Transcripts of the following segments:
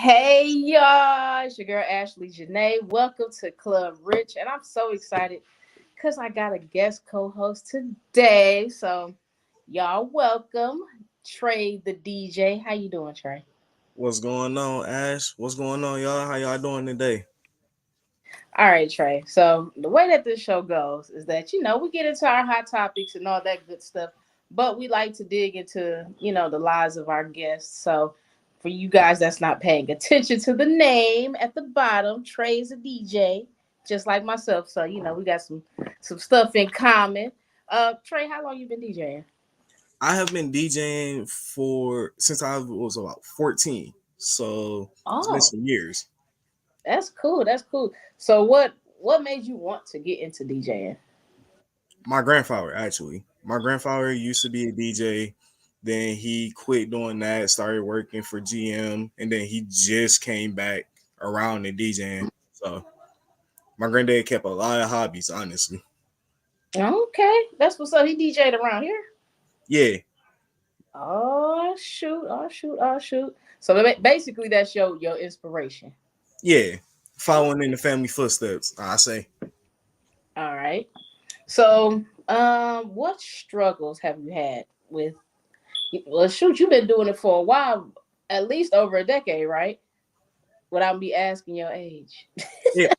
Hey y'all, it's your girl Ashley Janae. Welcome to Club Rich, and I'm so excited because I got a guest co-host today. So y'all welcome Trey the DJ. How you doing, Trey? What's going on, Ash? What's going on, y'all? How y'all doing today? All right, Trey. So the way that this show goes is that we get into our hot topics and all that good stuff, but we like to dig into the lives of our guests. So for you guys that's not paying attention to the name at the bottom, Trey's a DJ, just like myself. So we got some stuff in common. Trey, how long you been DJing? I have been DJing for since I was about 14, so it's been Oh, some years. that's cool. That's cool. So what made you want to get into DJing? My grandfather, actually, my grandfather used to be a DJ. Then he quit doing that, started working for GM, and then he just came back around the DJing. So my granddad kept a lot of hobbies, honestly. Okay, that's what's up. He DJ'd around here. Yeah, Oh shoot! Oh shoot! Oh shoot! So basically, that's your inspiration. yeah, following in the family footsteps, I say. All right. So, what struggles have you had with? Well, shoot, you've been doing it for a while, at least over a decade, right? Without me asking your age. Yeah,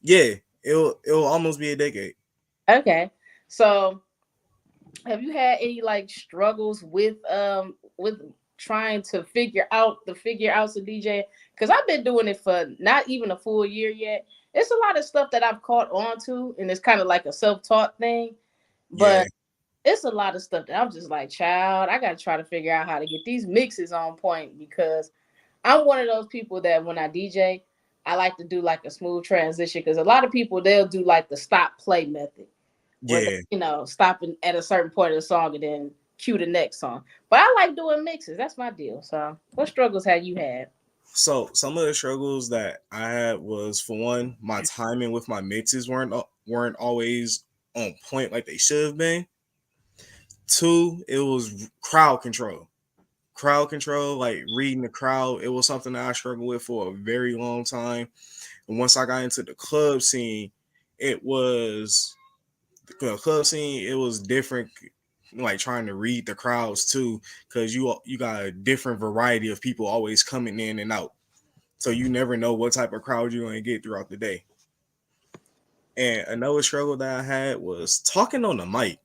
yeah, it'll almost be a decade. Okay. So, have you had any like struggles with trying to figure outs of DJ? Because I've been doing it for not even a full year yet. It's a lot of stuff that I've caught on to, and it's kind of like a self-taught thing. Yeah, But it's a lot of stuff that I'm just like, child, I gotta try to figure out how to get these mixes on point because I'm one of those people that when I DJ, I like to do like a smooth transition because a lot of people they'll do like the stop play method where they, yeah. stopping at a certain point of the song and then cue the next song. But I like doing mixes. That's my deal. So, what struggles have you had? So some of the struggles that I had was, for one, my timing with my mixes weren't always on point like they should have been. Two, it was crowd control. Crowd control, like reading the crowd, it was something that I struggled with for a very long time. And once I got into the club scene, it was the club scene. It was different, like trying to read the crowds too, because you got a different variety of people always coming in and out. So you never know what type of crowd you're going to get throughout the day. And another struggle that I had was talking on the mic.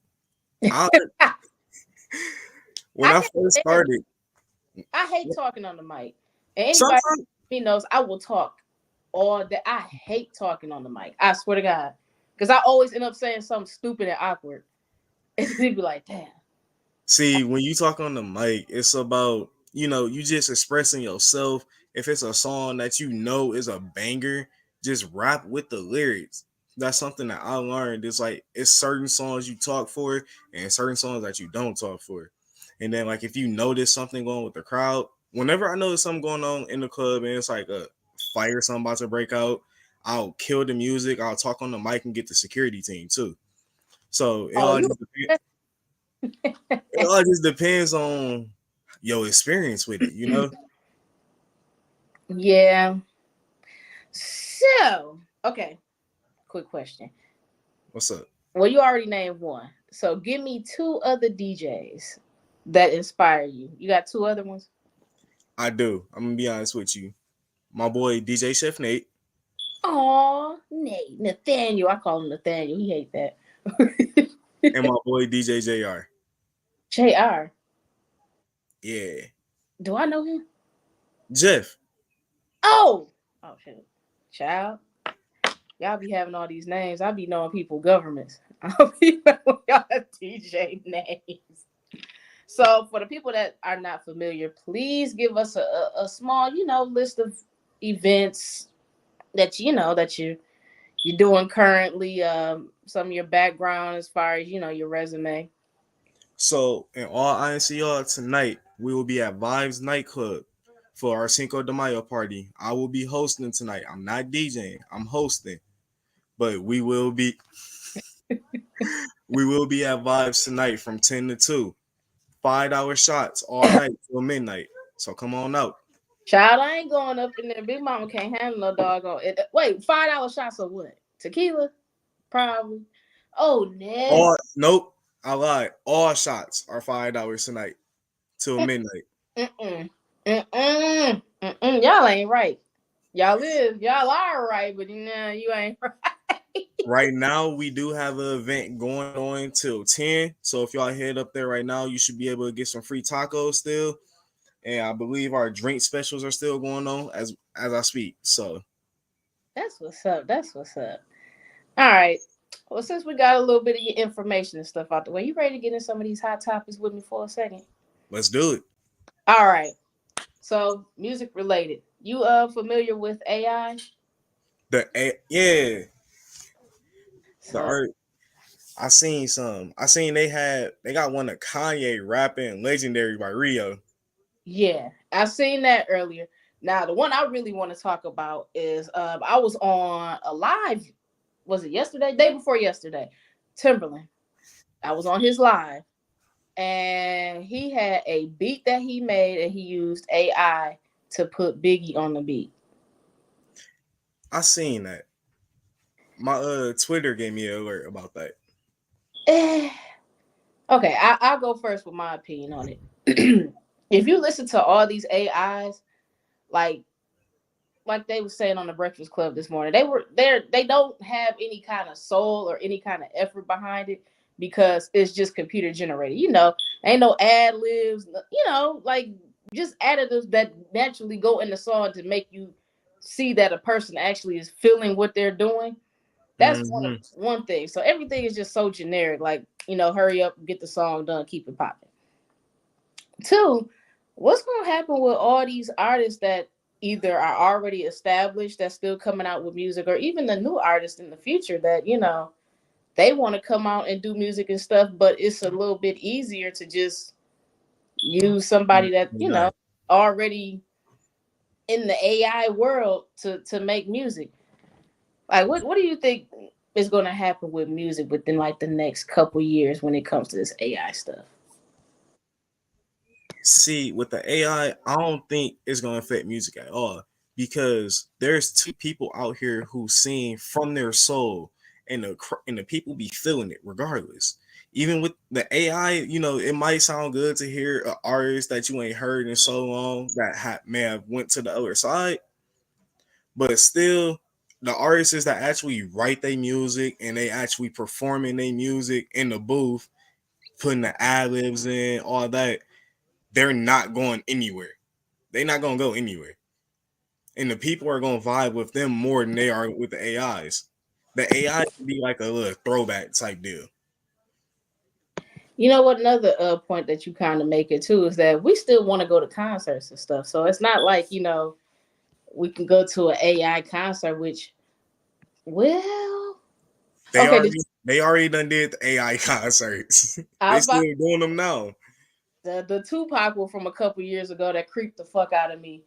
I When I I can't first stand started, I hate talking on the mic. And anybody sometimes who knows I will talk all day. I hate talking on the mic. I swear to God. Because I always end up saying something stupid and awkward. And they'd be like, damn. see when you talk on the mic, it's about you just expressing yourself. If it's a song that you know is a banger, just rap with the lyrics. That's something that I learned. It's like it's certain songs you talk for and certain songs that you don't talk for. And then like if you notice something going with the crowd, whenever I notice something going on in the club and it's like a fight or something about to break out, I'll kill the music. I'll talk on the mic and get the security team too. So Oh, you it all just depends on your experience with it, Yeah. So, okay. Quick question. What's up? Well, you already named one. So give me two other DJs that inspire you. You got two other ones? I do. I'm gonna be honest with you. My boy DJ Chef Nate Aw, Nate. Nathaniel. I call him Nathaniel. He hate that. and my boy DJ JR. JR. Yeah. Do I know him? Jeff. Oh! Oh, shit. Child. Y'all be having all these names. I be knowing people governments. I'll be knowing y'all DJ names. So for the people that are not familiar, please give us a small, list of events that you're doing currently. Some of your background as far as your resume. So in all honesty, y'all, tonight we will be at Vibes Nightclub for our Cinco de Mayo party. I will be hosting tonight. I'm not DJing, I'm hosting. But we will be at Vibes tonight from 10 to 2. $5 shots all night till midnight. So come on out. Child, I ain't going up in there. Big Mama can't handle no doggone it. Wait, $5 shots of what? Tequila? Probably. Oh, All Ness. nope, I lied. All shots are $5 tonight till midnight. Mm-mm. Mm-mm. Mm-mm. Y'all ain't right. Y'all are right, but you ain't right. Right now, we do have an event going on till 10. So if y'all head up there right now, you should be able to get some free tacos still. And I believe our drink specials are still going on as I speak. So That's what's up. That's what's up. All right. Well, since we got a little bit of your information and stuff out the way, you ready to get in some of these hot topics with me for a second? let's do it. All right. So, music related. You familiar with AI? Yeah, the So, art. I seen some. I seen they got one of Kanye rapping "Legendary" by Rio. yeah, I seen that earlier. Now, the one I really want to talk about is I was on a live. Was it yesterday? Day before yesterday. Timberland. I was on his live, and he had a beat that he made, and he used AI to put Biggie on the beat. I seen that. My Twitter gave me an alert about that. Eh, okay, I'll go first with my opinion on it. If you listen to all these AIs, like they were saying on the Breakfast Club this morning, they don't have any kind of soul or any kind of effort behind it because it's just computer generated. Ain't no ad libs. Like just additives that naturally go in the song to make you see that a person actually is feeling what they're doing. That's Hmm. one thing. So everything is just so generic. Like hurry up, get the song done, keep it popping. Two, what's going to happen with all these artists that either are already established that's still coming out with music, or even the new artists in the future that they want to come out and do music and stuff, but it's a little bit easier to just use somebody that Right. already in the AI world to make music. Like, what do you think is going to happen with music within like the next couple years when it comes to this AI stuff? See, with the I don't think it's gonna affect music at all because there's two people out here who sing from their soul, and the people be feeling it regardless. Even with the AI, it might sound good to hear an artist that you ain't heard in so long that may have went to the other side, but still, the artists that actually write their music and they actually performing their music in the booth, putting the ad libs in, all that, they're not going anywhere. They're not gonna go anywhere, and the people are gonna vibe with them more than they are with the AIs. The AI can be like a little throwback type deal. You know what? Another point that you kind of make it too is that we still want to go to concerts and stuff. So it's not like we can go to an AI concert, which well, They okay. already they already done did the AI concerts. I They was about still doing them now. the Tupac one from a couple years ago that creeped the fuck out of me.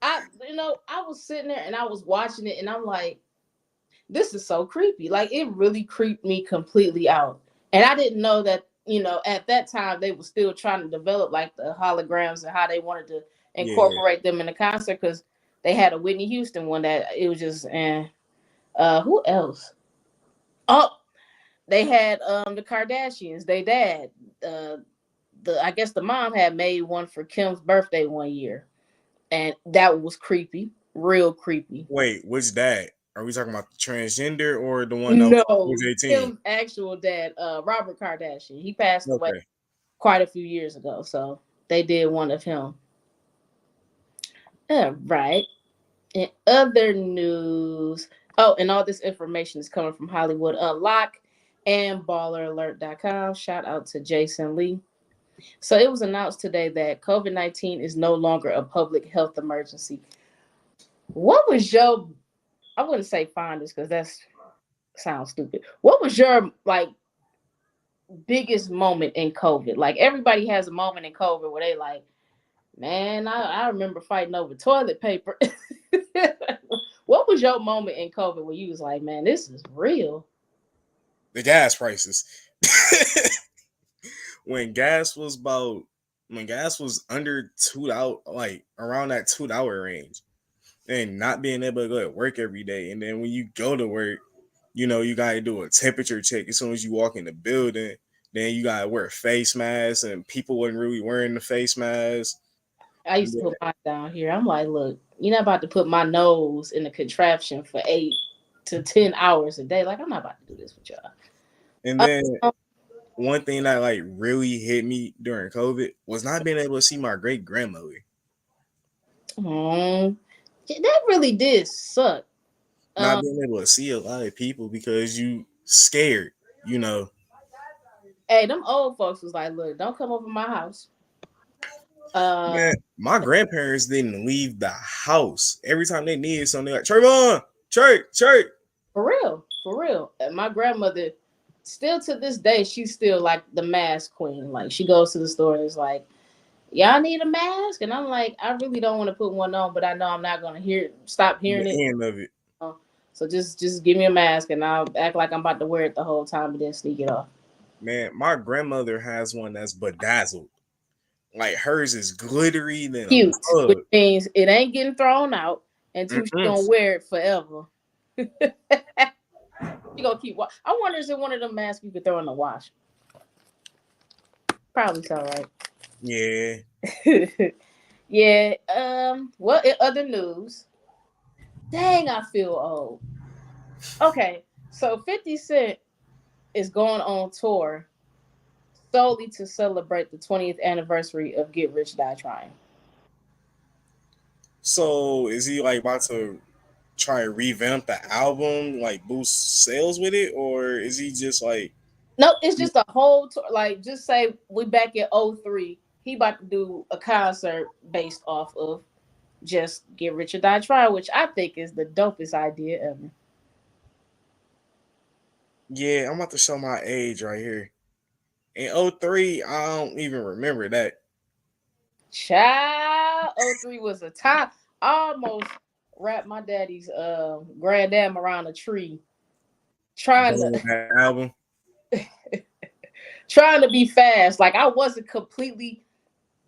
I was sitting there and I was watching it and I'm like, this is so creepy. Like it really creeped me completely out. And I didn't know that, at that time they were still trying to develop like the holograms and how they wanted to Yeah. incorporate them in the concert because they had a Whitney Houston one that it was just who else? Oh, they had the Kardashians, they dad. Uh the I guess the mom had made one for Kim's birthday one year. And that was creepy. Real creepy. Wait, which dad? Are we talking about the transgender or the one that was No, 18? Kim's actual dad, Robert Kardashian. He passed away Okay. quite a few years ago, so they did one of him. Right. In other news, oh, and all this information is coming from Hollywood Unlock and balleralert.com. Shout out to Jason Lee. So it was announced today that COVID-19 is no longer a public health emergency. What was your, I wouldn't say fondest because that's sounds stupid. What was your like biggest moment in COVID? Like everybody has a moment in COVID where they like, man, I remember fighting over toilet paper. What was your moment in COVID where you was like, man, this is real? The gas prices. When gas was about when gas was under $2, like around that $2 range, and not being able to go to work every day, and then when you go to work, you gotta do a temperature check as soon as you walk in the building. Then you gotta wear face masks, and people wasn't really wearing the face masks. I used to put mine down here. I'm like, look, you're not about to put my nose in a contraption for 8 to 10 hours a day. Like, I'm not about to do this with y'all. And then Um, one thing that like really hit me during COVID was not being able to see my great grandmother. yeah, that really did suck. Not Um, being able to see a lot of people because you scared, you know. hey, them old folks was like, look, don't come over my house. Man, Um, my grandparents didn't leave the house. Every time they needed something, they like, Trayvon, church. for real, for real. And my grandmother, still to this day, she's still like the mask queen. Like, she goes to the store and is like, y'all need a mask, and I'm like, I really don't want to put one on, but I know I'm not gonna stop hearing it. The end of it. So just give me a mask, and I'll act like I'm about to wear it the whole time, and then sneak it off. Man, my grandmother has one that's bedazzled. Like hers is glittery than a Cute, which bug. means it ain't getting thrown out, and two, she Mm-mm. gonna wear it forever. She gonna keep. I wonder is it one of them masks you could throw in the wash? Probably so, Yeah. right? Yeah. Well, in other news, dang, I feel old. Okay, so 50 Cent is going on tour solely to celebrate the 20th anniversary of Get Rich Die Trying. So is he like about to try and revamp the album, like boost sales with it, or is he just like No, it's just a whole tour. Like, just say we back in '03. He about to do a concert based off of just Get Rich or Die Trying, which I think is the dopest idea ever. yeah, I'm about to show my age right here. In '03, I don't even remember that. Child, '03 was a time. I almost wrapped my daddy's granddam around a tree trying to Burning that album. trying to be fast. Like, I wasn't completely.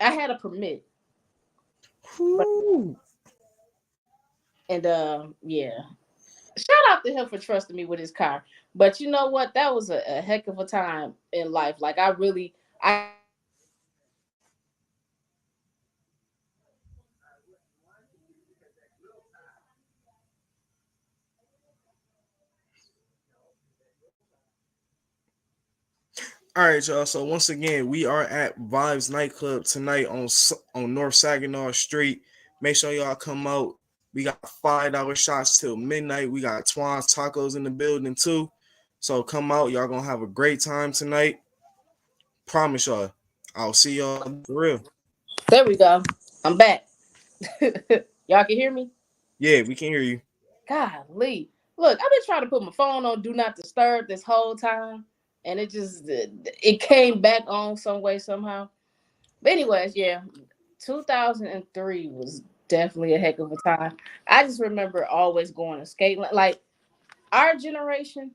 I had a permit, but Whew. and yeah. Shout out to him for trusting me with his car. But you know what? That was a heck of a time in life. Like, I really, I got to see him perform live, and I wouldn't want to because that grill time. All right, y'all. So once again, we are at Vibes Nightclub tonight on North Saginaw Street. Make sure y'all come out. We got $5 shots till midnight. We got Twan's Tacos in the building too. So come out. Y'all gonna have a great time tonight. Promise y'all. I'll see y'all for real. There we go. I'm back. Y'all can hear me? Yeah, we can hear you. Golly. Look, I've been trying to put my phone on Do Not Disturb this whole time, and it came back on some way, somehow. But, anyways, yeah, 2003 was definitely a heck of a time. I just remember always going to skate. Like, our generation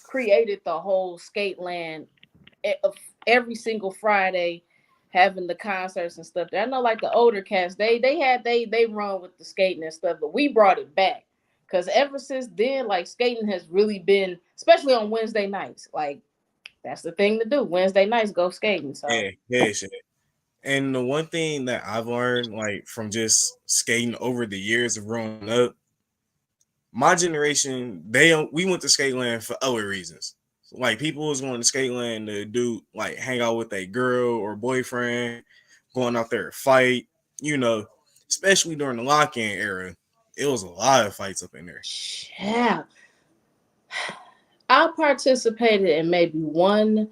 created the whole skate land of every single Friday, having the concerts and stuff. I know, like the older cats, they run with the skating and stuff, but we brought it back because ever since then, like skating has really been, especially on Wednesday nights. Like, that's the thing to do. Wednesday nights, go skating. So Yeah, shit. And the one thing that I've learned, like from just skating over the years of growing up, my generation, we went to Skateland for other reasons. So, like people was going to Skateland to do like hang out with a girl or boyfriend, going out there to fight, you know, especially during the lock-in era. It was a lot of fights up in there. yeah, I participated in maybe one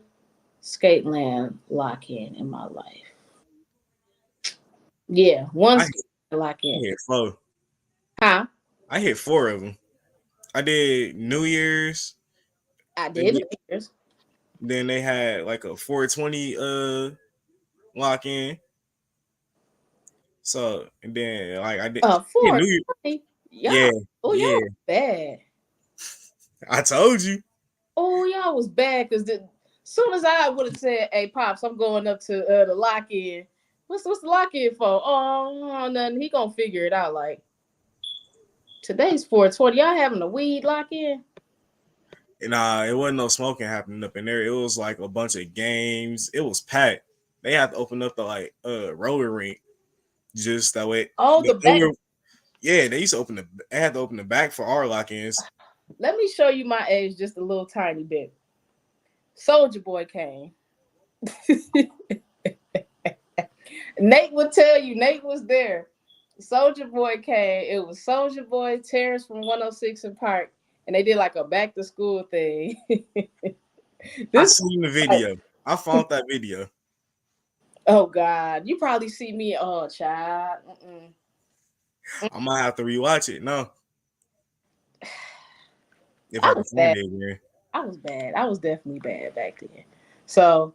skate land lock in my life. Yeah, one I, skate lock I in. hit four. Huh? I hit four of them. I did New Year's. I Then did New Year's. then they had like a 420 lock in. So and then like I did yeah, New Year. 420. Yeah, Y'all yeah. was bad. I told you. Oh, y'all was bad because soon as I would have said, "Hey, pops, I'm going up to the lock in," What's the lock-in for? Oh, nothing. He gonna figure it out. Like today's 420. Y'all having a weed lock-in? And it wasn't no smoking happening up in there. It was like a bunch of games. It was packed. They had to open up the like roller rink just that way. Oh, the They back. were, yeah, they used to open the. They had to open the back for our lock-ins. Let me show you my age just a little tiny bit. Soldier Boy came. Nate would tell you. Nate was there. Soldier Boy came. It was Soldier Boy, Terrence from 106 and Park, and they did like a back to school thing. I This, seen the video. I found that video. oh God, you probably see me. Oh, child. I might have to rewatch it. No, if I I can was find bad. it again. I was bad. I was definitely bad back then. So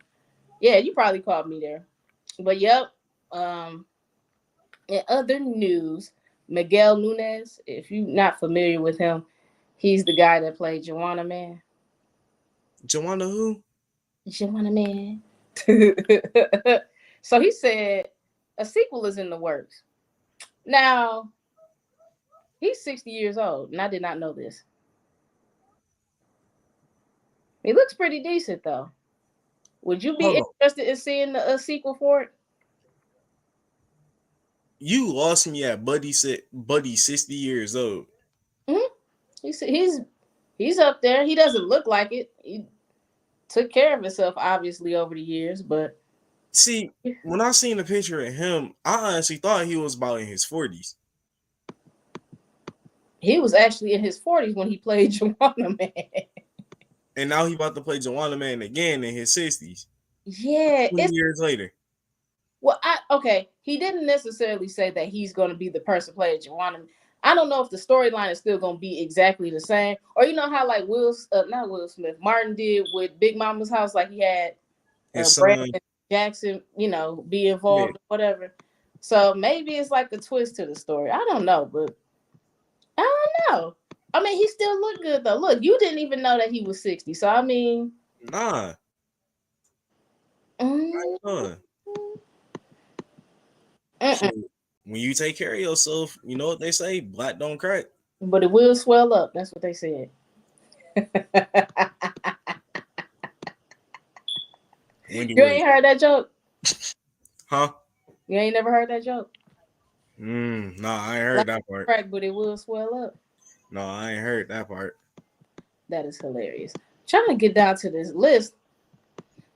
yeah, you probably caught me there. But yep. Um, in other news, Miguel Nunez, if you're not familiar with him, he's the guy that played Joanna Man. Joanna who? Joanna Man. So he said a sequel is in the works. Now, he's 60 years old, and I did not know this. He looks pretty decent, though. Would you be Hold on. interested in seeing a sequel for it? You lost me at Buddy said Buddy 60 years old. Mm-hmm. He's up there. He doesn't look like it. He took care of himself, obviously, over the years, but See, when I seen the picture of him, I honestly thought he was about in his 40s. he was actually in his 40s when he played Joanna Man. And now he about to play Joanna Man again in his 60s. Yeah, 20 it's years later. well, okay. He didn't necessarily say that he's going to be the person playing Joanna. I don't know if the storyline is still going to be exactly the same, or you know how like not Will Smith, Martin did with Big Mama's House, like he had His Brandon son, Jackson, be yeah. involved, or whatever. So maybe it's like a twist to the story. I don't know, but I don't know. I mean, he still looked good though. Look, you didn't even know that he was 60. So I mean, Nah. mm, Huh. mm-mm. Shit. When you take care of yourself, you know what they say? Black don't crack. But it will swell up. That's what they said. Wendy You Williams. ain't heard that joke? Huh? You ain't never heard that joke? Nah, I ain't heard Black that part. crack, but it will swell up. No, I ain't heard that part. That is hilarious. Trying to get down to this list.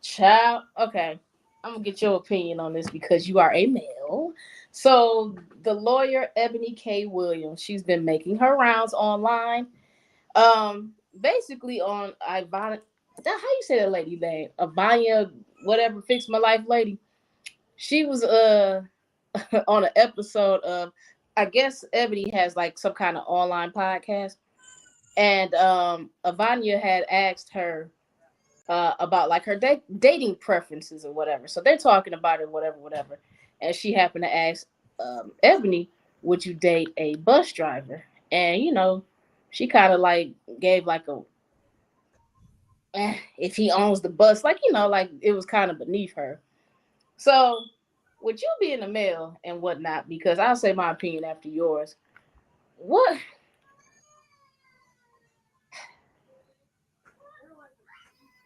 Child, okay. I'm gonna get your opinion on this because you are a male. So the lawyer Ebony K. Williams, she's been making her rounds online. Basically on Ivana. How you say that lady name? Ivania, whatever, fix my life lady. She was on an episode of, I guess Ebony has like some kind of online podcast, and Ivania had asked her about like her dating preferences or whatever. So they're talking about it, whatever. And she happened to ask Ebony, "Would you date a bus driver?" And she kind of like gave like a, if he owns the bus, like like it was kind of beneath her. So, with you being a male and whatnot, because I'll say my opinion after yours. What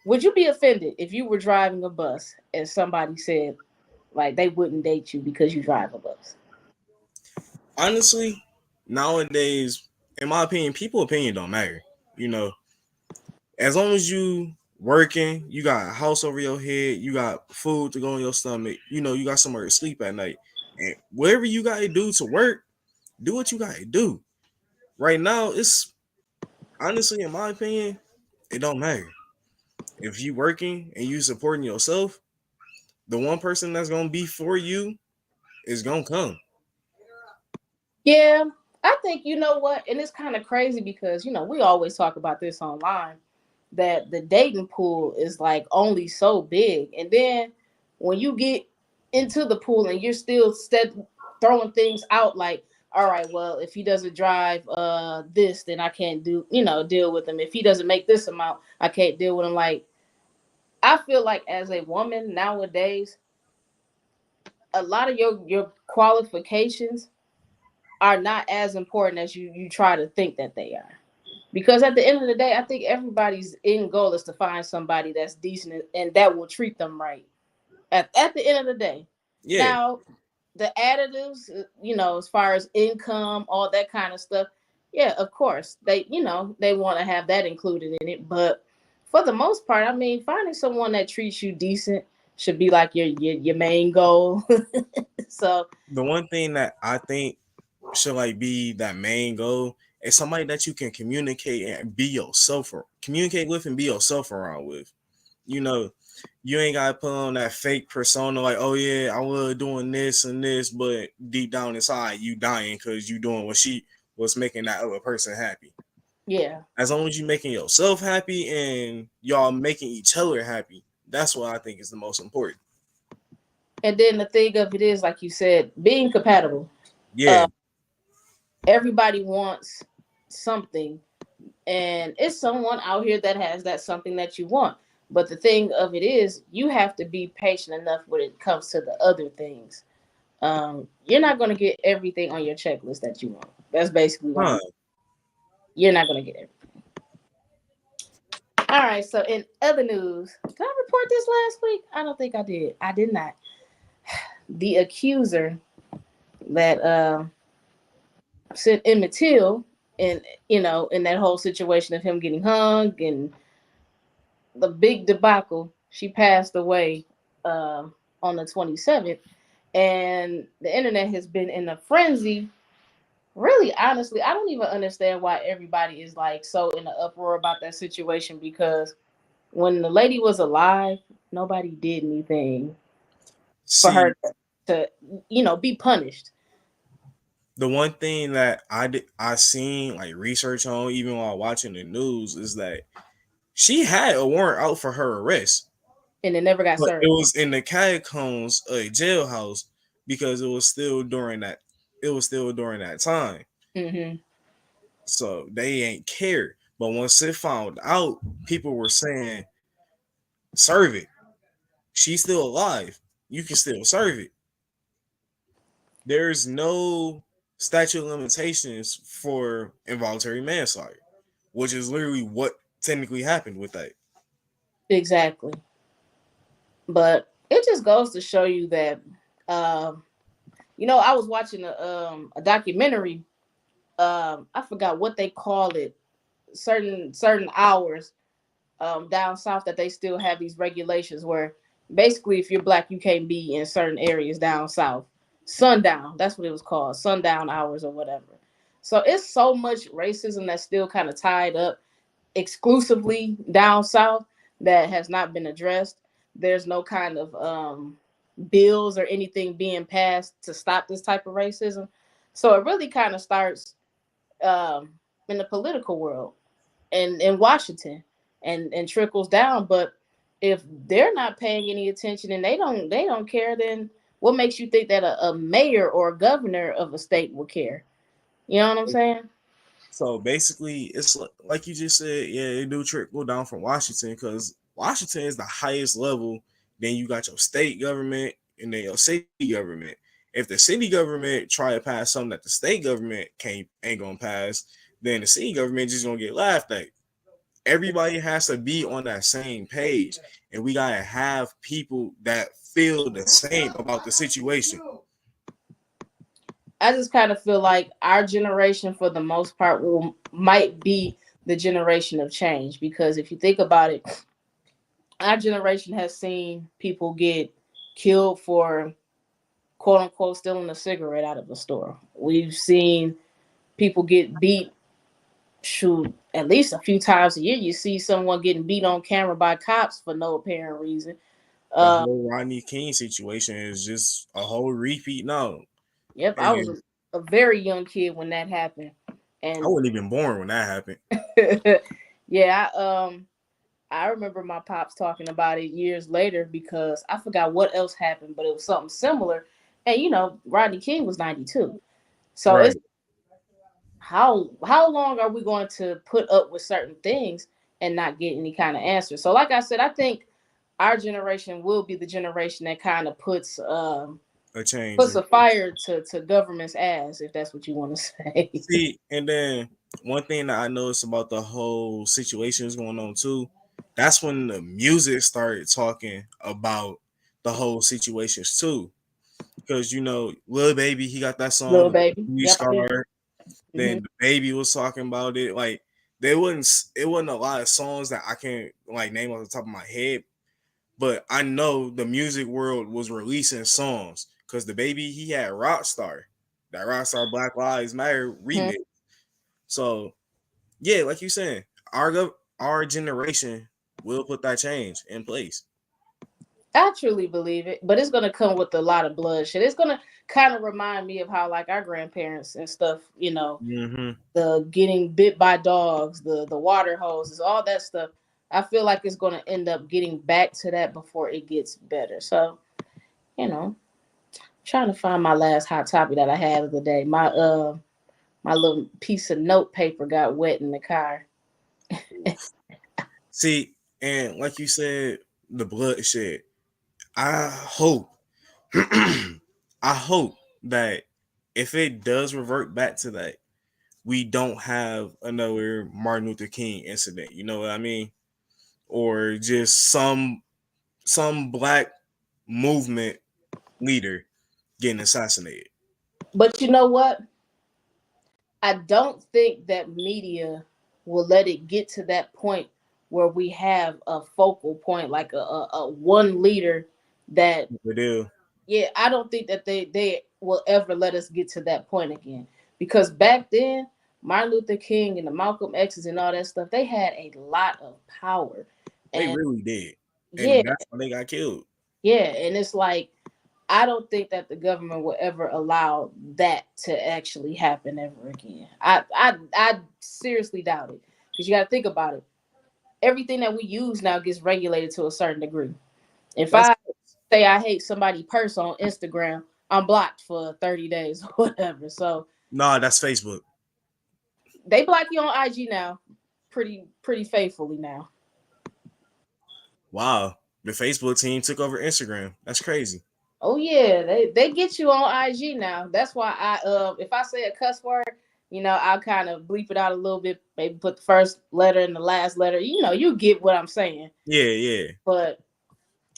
would you be offended if you were driving a bus and somebody said like they wouldn't date you because you drive a bus? Honestly, nowadays, in my opinion, people's opinion don't matter. You know, as long as you working, you got a house over your head, you got food to go in your stomach, you got somewhere to sleep at night. And whatever you gotta do to work, do what you gotta do. Right now, it's honestly, in my opinion, it don't matter. If you working and you supporting yourself, the one person that's gonna be for you is gonna come. Yeah, I think you know what, and it's kind of crazy because we always talk about this online that the dating pool is like only so big, and then when you get into the pool and you're still throwing things out like, all right, well, if he doesn't drive this, then I can't deal with him. If he doesn't make this amount, I can't deal with him. Like, I feel like as a woman nowadays, a lot of your qualifications are not as important as you try to think that they are. Because at the end of the day, I think everybody's end goal is to find somebody that's decent and that will treat them right. At the end of the day. Yeah. Now, the additives, as far as income, all that kind of stuff, yeah, of course, they want to have that included in it. But for the most part, I mean, finding someone that treats you decent should be like your main goal. So, The one thing that I think should like be that main goal is somebody that you can communicate and be yourself or communicate with and be yourself around with. You know, you ain't gotta put on that fake persona like, oh yeah, I was doing this and this, but deep down inside you dying because you doing what she was making that other person happy. yeah. As long as you making yourself happy and y'all making each other happy, that's what I think is the most important. And then the thing of it is, like you said, being compatible. Yeah. Uh, Everybody wants something, and it's someone out here that has that something that you want. But the thing of it is, you have to be patient enough when it comes to the other things. You're not going to get everything on your checklist that you want. That's basically what Huh. you're not going to get everything. All right. So in other news, did I report this last week? I don't think I did. I did not. The accuser that sent Emmett Till in in that whole situation of him getting hung and the big debacle, she passed away on the 27th, and the internet has been in a frenzy. Really, honestly, I don't even understand why everybody is like so in an uproar about that situation, because when the lady was alive, nobody did anything for See, her to be punished. the one thing that I seen like research on even while watching the news is that she had a warrant out for her arrest, And it never got but it served. was in the catacombs of a jailhouse because it was still during that time. Hmm. So they ain't cared. But once it found out, people were saying, serve it. She's still alive. You can still serve it. There's no statute of limitations for involuntary manslaughter, which is literally what technically happened with that. Exactly. But it just goes to show you that, um, I was watching a documentary. I forgot what they call it. Certain hours down south that they still have these regulations where basically if you're black you can't be in certain areas down south. Sundown, that's what it was called, sundown hours or whatever. So it's so much racism that's still kind of tied up exclusively down south that has not been addressed. There's no kind of bills or anything being passed to stop this type of racism. So it really kind of starts um, in the political world and in Washington and trickles down. But if they're not paying any attention and they don't care, then what makes you think that a mayor or a governor of a state will care? You know what I'm saying? So basically, it's like you just said, yeah, it do trickle down from Washington because Washington is the highest level. Then you got your state government and then your city government. If the city government try to pass something that the state government ain't gonna pass, then the city government just gonna get laughed at. Everybody has to be on that same page, and we gotta have people that feel the same about the situation. I just kind of feel like our generation, for the most part, might be the generation of change, because if you think about it, our generation has seen people get killed for quote unquote stealing a cigarette out of a store. We've seen people get beat, shoot, at least a few times a year. You see someone getting beat on camera by cops for no apparent reason. The Uh, whole Rodney King situation is just a whole repeat now. yep, I was And a very young kid when that happened, I and wasn't even born when that happened. yeah, I remember my pops talking about it years later because I forgot what else happened, but it was something similar. And Rodney King was 92. So it's Right. how long are we going to put up with certain things and not get any kind of answer? So like I said, I think our generation will be the generation that kind of puts a change. Puts a fire to government's ass, if that's what you want to say. See, and then one thing that I noticed about the whole situation is going on too. That's when the music started talking about the whole situations too. Because Lil Baby, he got that Little song baby. "We Yep, I do. Scar." Hmm. Then the Baby was talking about it. Like they wouldn't. It wasn't a lot of songs that I can't like name off the top of my head. But I know the music world was releasing songs because the Baby he had Rockstar, that Rockstar Black Lives Matter remix. So yeah, like you saying, our generation will put that change in place. I truly believe it, but it's gonna come with a lot of bloodshed. It's gonna kind of remind me of how like our grandparents and stuff, Mm-hmm. the getting bit by dogs, the water hoses, all that stuff. I feel like it's gonna end up getting back to that before it gets better. So, you know, trying to find my last hot topic that I had of the day. My little piece of note paper got wet in the car. See, and like you said, the bloodshed. I hope, I hope that if it does revert back to that, we don't have another Martin Luther King incident. You know what I mean? Or just some black movement leader getting assassinated. But you know what? I don't think that media will let it get to that point where we have a focal point, like a one leader that, We do. yeah, I don't think that they will ever let us get to that point again. Because back then, Martin Luther King and the Malcolm X's and all that stuff, they had a lot of power. They And really did. yeah, And that's why they got killed. yeah, and it's like I don't think that the government will ever allow that to actually happen ever again. I seriously doubt it because you got to think about it. Everything that we use now gets regulated to a certain degree. If That's I say I hate somebody's purse on Instagram, I'm blocked for 30 days or whatever. So nah, that's Facebook. they block you on IG now, pretty faithfully now. Wow. The Facebook team took over Instagram. That's crazy. Oh yeah, they get you on IG now. That's why if I say a cuss word, I'll kind of bleep it out a little bit, maybe put the first letter and the last letter. You get what I'm saying. Yeah, yeah. But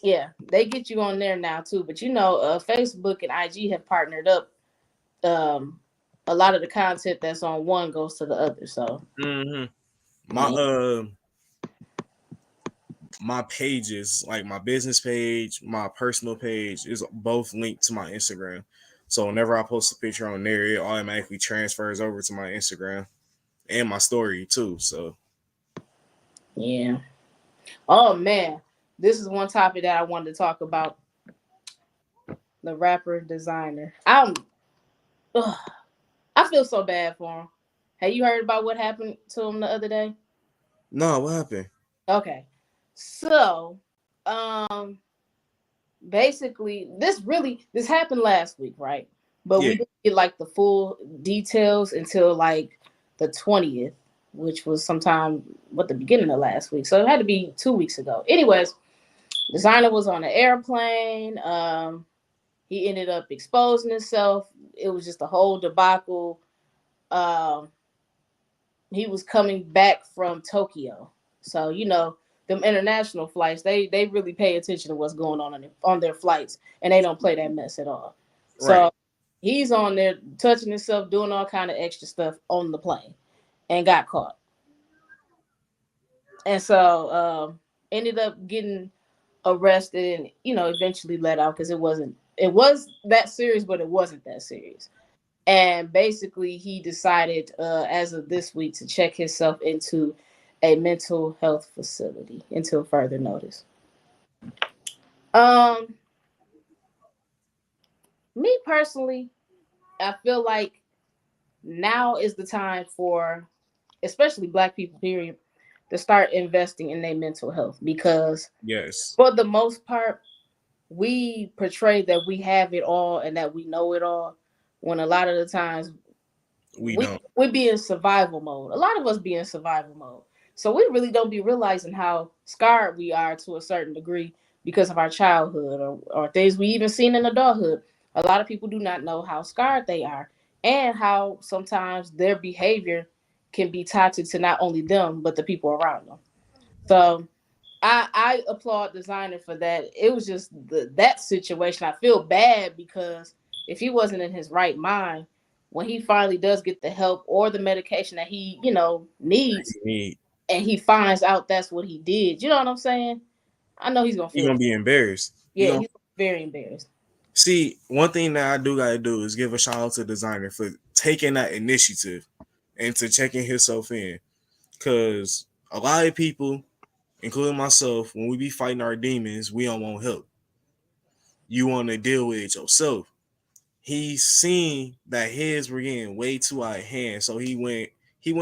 yeah, they get you on there now too. But Facebook and IG have partnered up. Um, a lot of the content that's on one goes to the other. So Mm-hmm. My yeah, my pages, like my business page, my personal page, is both linked to my Instagram. So whenever I post a picture on there, it automatically transfers over to my Instagram and my story too. So yeah. Oh man, this is one topic that I wanted to talk about. The rapper designer. Ugh, I feel so bad for him. Have you heard about what happened to him the other day? no, what happened? Okay. So, um basically this happened last week, right? But Yeah, we didn't get like the full details until like the 20th, which was sometime what the beginning of last week. So it had to be 2 weeks ago. Anyways, designer was on an airplane. He ended up exposing himself. It was just a whole debacle. Um he was coming back from Tokyo. So, them international flights, they really pay attention to what's going on their flights, and they don't play that mess at all. right. So he's on there touching himself, doing all kind of extra stuff on the plane, and got caught. And so ended up getting arrested and eventually let out because it was that serious, but it wasn't that serious. And basically he decided as of this week to check himself into a mental health facility until further notice. um Me personally, I feel like now is the time for especially black people period to start investing in their mental health because Yes, for the most part we portray that we have it all and that we know it all when a lot of the times we we don't. we be in survival mode. A lot of us be in survival mode. So we really don't be realizing how scarred we are to a certain degree because of our childhood or things we even seen in adulthood. A lot of people do not know how scarred they are and how sometimes their behavior can be toxic to not only them but the people around them. So I applaud designer for that. It was just that situation. I feel bad because if he wasn't in his right mind, when he finally does get the help or the medication that he, needs, He, and he finds out that's what he did, you know what I'm saying? I know he's gonna he feel, gonna be embarrassed. He yeah, gonna he's very embarrassed. see one thing that I do gotta do is give a shout out to designer for taking that initiative and to checking himself in. Cause a lot of people, including myself, when we be fighting our demons, we don't want help. You want to deal with it yourself. He seen that his were getting way too out of hand, so he went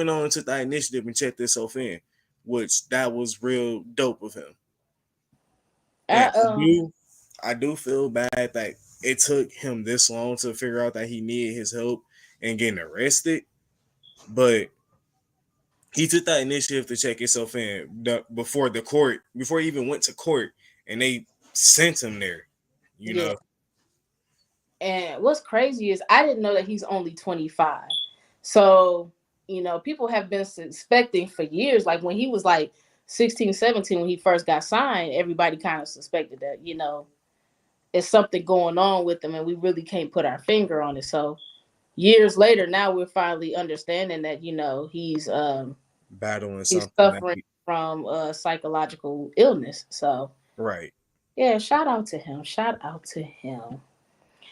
on and took that initiative and checked himself in, which that was real dope of him. And I I do feel bad that it took him this long to figure out that he needed his help and getting arrested, but he took that initiative to check himself in before he even went to court, and they sent him there. You Yeah. know, And what's crazy is I didn't know that he's only 25. So, people have been suspecting for years. Like when he was like 16, 17, when he first got signed, everybody kind of suspected that, it's something going on with him and we really can't put our finger on it. So years later, now we're finally understanding that, battling he's something that suffering from psychological illness. So right. yeah, shout out to him. Shout out to him.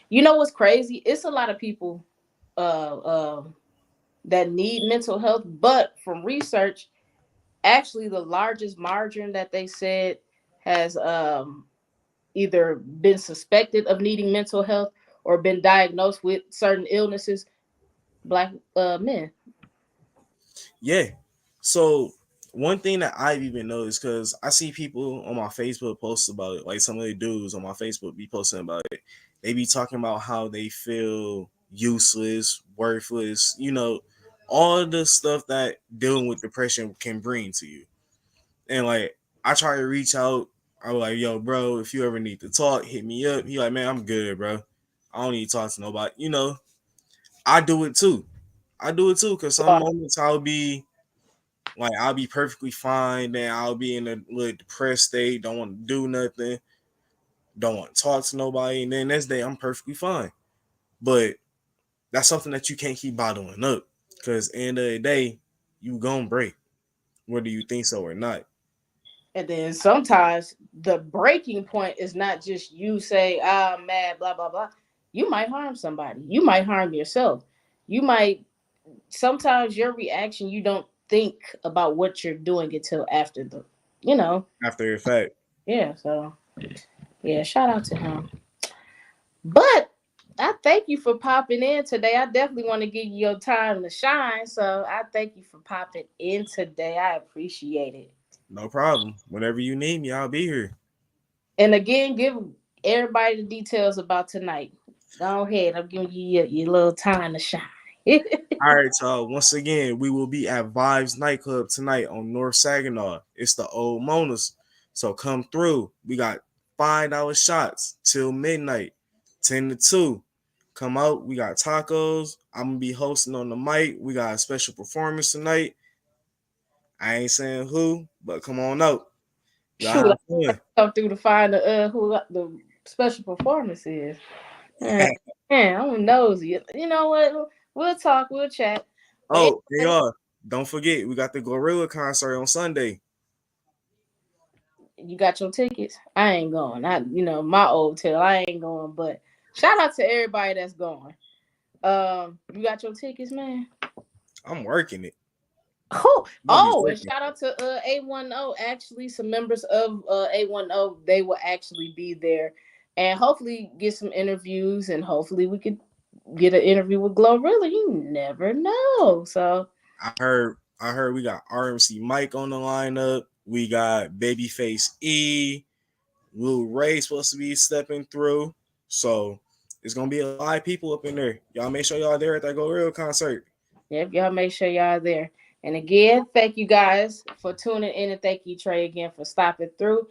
You know what's crazy? It's a lot of people uh, uh, that need mental health, but from research, actually, the largest margin that they said has either been suspected of needing mental health or been diagnosed with certain illnesses, black men. Yeah. So one thing that I've even noticed, because I see people on my Facebook post about it, like some of the dudes on my Facebook be posting about it. They be talking about how they feel useless, worthless, all the stuff that dealing with depression can bring to you. And like I try to reach out. I was like, yo, bro, if you ever need to talk, hit me up. He like, man, I'm good, bro. I don't need to talk to nobody. I do it too. I do it too, because some moments I'll be perfectly fine, then I'll be in a little depressed state, don't want to do nothing, don't want to talk to nobody, and then next day I'm perfectly fine. But that's something that you can't keep bottling up, because end of the day, you gonna break, whether you think so or not. And then sometimes the breaking point is not just you say, I'm mad, blah, blah, blah. You might harm somebody. You might harm yourself. You might, sometimes your reaction, you don't think about what you're doing until after you know, After the fact, yeah. So, yeah, shout out to him. But I thank you for popping in today. I definitely want to give you your time to shine. So I thank you for popping in today. I appreciate it. no problem. Whenever you need me, I'll be here. And again, give everybody the details about tonight. Go ahead. I'm giving you your little time to shine. All right, y'all. Once again, we will be at Vibes Nightclub tonight on North Saginaw. It's the old Monas. So come through. We got $5 shots till midnight, 10 to 2. Come out. We got tacos. I'm gonna be hosting on the mic. We got a special performance tonight. I ain't saying who, but come on out. Y'all Shoot, have fun. I come through to find the who the special performance is. Man, I'm nosy. You know what? We'll talk. We'll chat. But Oh, they anyway, are. Don't forget, we got the Gorilla concert on Sunday. you got your tickets. I ain't going. My old tale. I ain't going. But shout out to everybody that's going. You got your tickets, man. I'm working it. Oh, I'm gonna be oh, and working. shout out to A10. Actually, some members of A10, they will actually be there, and hopefully get some interviews, and hopefully we could get an interview with Glorilla. You never know. So I heard we got RMC Mike on the lineup. We got Babyface E. Lil Ray supposed to be stepping through. So it's gonna be a lot of people up in there. Y'all make sure y'all there at that Go Real concert. yep, y'all make sure y'all are there. And again, thank you guys for tuning in, and thank you Trey again for stopping through.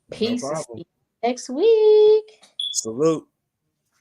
No Peace and see problem. you next week. Salute.